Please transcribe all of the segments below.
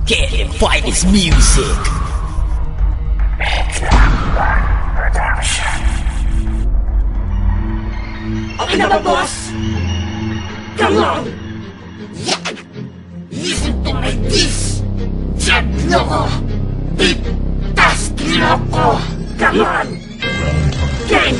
Get fight is music. Okay na ba, boss? Come on! Listen to my diss! Jet Loco! Beat Tas Loco! Come on! Gang!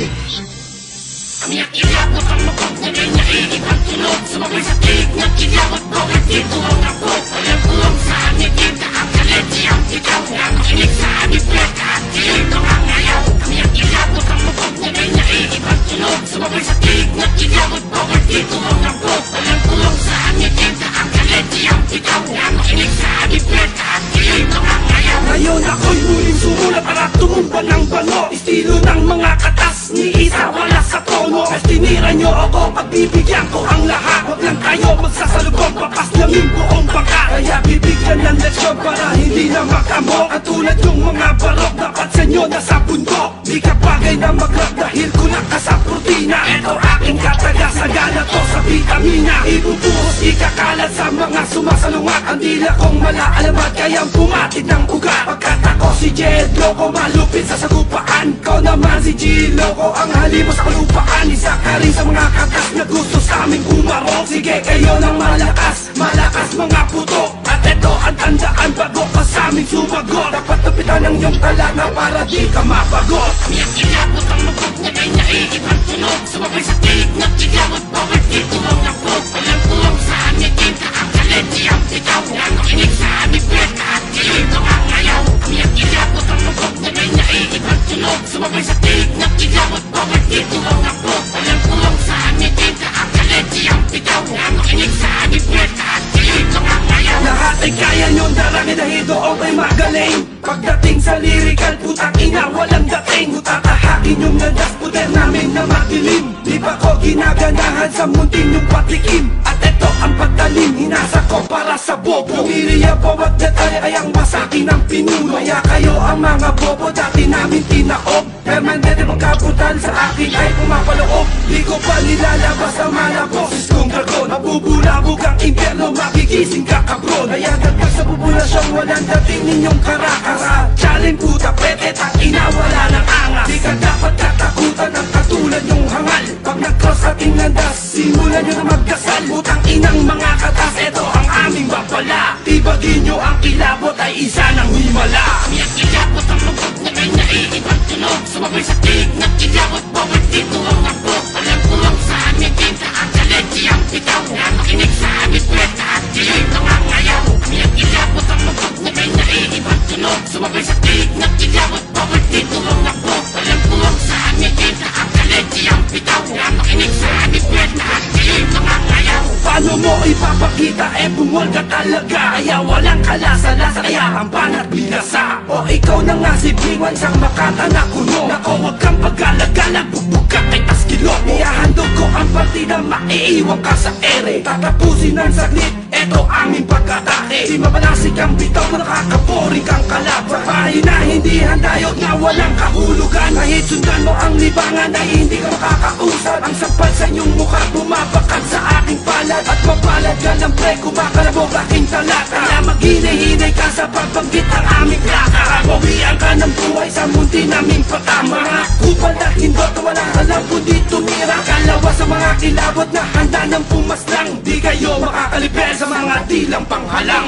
Kami ang ilabot ang mabog na may nailig ang tulog. Sumabay sa tig na kilawat ko at dito ang ako. Alam ko ang saan naging ang kaleti ang ikaw na makinig sa aming plaka at dito ang ayaw. Kami ang ilabot ang mabog na may nailig ang tulog. Sumabay sa tig na kilawat ko at dito ang ako. Alam ko ang saan naging ang kaleti ang ikaw na makinig sa aming plaka at dito ang ayaw. Ngayon ako'y muling sumulat para tumumba ng bango. Estilo ng mga katas ni isa wala sa tono. Mas tinira nyo ako, pagbibigyan ko ang lahat. Huwag lang kayo magsasalubong, papaslamin buong bangka. Kaya bibigyan ng leksyon para hindi na makamok. At tulad yung mga barok, dapat sa inyo nasa bundok. Di ka bagay na mag-rap dahil kulang ka sa protina. Eto aking kataga-sagana to sa vitamina. Ibubuhos ikakalat sa mga sumasalungat. Ang dila kong malaalamat kayang pumatid ng ugat. Pagkat ako si Jet Loco, malupit sa sagupaan. Kau naman si G Loco, ang halimo sa kalupaan. Isa ka rin sa mga katas na gusto sa aming umarok. Sige kayo ng malakas, malakas mga puto. At eto ang tandaan bago ka sa aming sumagot. Dapat tapitan ng iyong talana para di ka mapagot. Kami ang ilabot ang mabog na may nailig ang tunog. Sumabay sa tig na kilawat bawat dito ang ako. Alam ko ang saan naging ang kaleti ang bitaw na makinig sa aming plaka at dito ang ayaw. Kami ang ilabot ang mabog na may nailig ang tunog. Sumabay sa tig na kilawat bawat dito ang ako. Alam ko ang saan naging ang kaleti ang bitaw na makinig sa aming plaka at dito ang ayaw. Lahat ay kaya nyo, darangin dahil doon ay magaling. Pagdating sa lyrical, putang ina, walang dating. Tatahakin yung landas, puder namin na madilim. Di ba ko ginaganahan sa munting yung patikim. At eto ang pagtalim, hinasa ko para sa bobo. Lumiriya bawat detalye ay ang masaki ng pinuno. Kaya kayo ang mga bobo, dati namin tinaob. Permanente magkaputan sa akin ay pumapaloob. Di ko pa nilalabas ang mga boses kong dragon. Mabubulabog ang impyerno, magigising ka kabron. Kaya dagdag sa populasyong walang dating ninyong karakara. Challenge puta, pete, takina, wala ng angas. Di ka dapat katakutan ng katulad yung hangal. Pag nag-cross ating landas, simulan nyo na magdasal. Putang inang mga katas, eto ang aming babala. Tibagin nyo ang kilabot ay isa ng himala. Kami ang ilabot ang mabog na may nailig ang tunog. Sumabay sa tig na kilawat bawat dito ang ako. Alam ko ang saan naging ang kaleti ang bitaw na makinig sa aming plaka at dito ang ayaw. Kami ang ilabot ang mabog na may nailig ang tunog. Sumabay sa tig na kilawat bawat dito ang ako. Alam ko ang saan naging ang kaleti ang bitaw na makinig sa aming plaka at dito ang ayaw. Paano mo ipapakita bungol ka talaga. Kaya walang kalasa-lasa, kaya ang banat binasa. O ikaw na nga si Bingwan sang makata na kuno. Nako wag kang pag-alagalang, bubuka kay taskilo. Ihahandog ko ang partida, maiiwan ka sa ere. Tatapusin ng saglit, eto aming pagkatake. Di mabalasik ang bitaw na nakakaboring kang kalaban. Mahina hindi handayot na walang kahulugan. Kahit sundan mo ang libangan ay hindi ka makakausad. Ang sampal sa inyong mukha bumabakad sa aking palad. At mapalad ka ng pre, kumakalabog aking talata. Kaya maghinay-hinay ka sa pagbanggit ng aming plaka. Bawian ka ng buhay sa munti naming patama. Mga kupal na hindot, walang alam kundi tumira. Kalawa sa mga kilabot na handa ng pumaslang. Di kayo makakalipel sa mga dilang panghalang.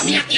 Kami ang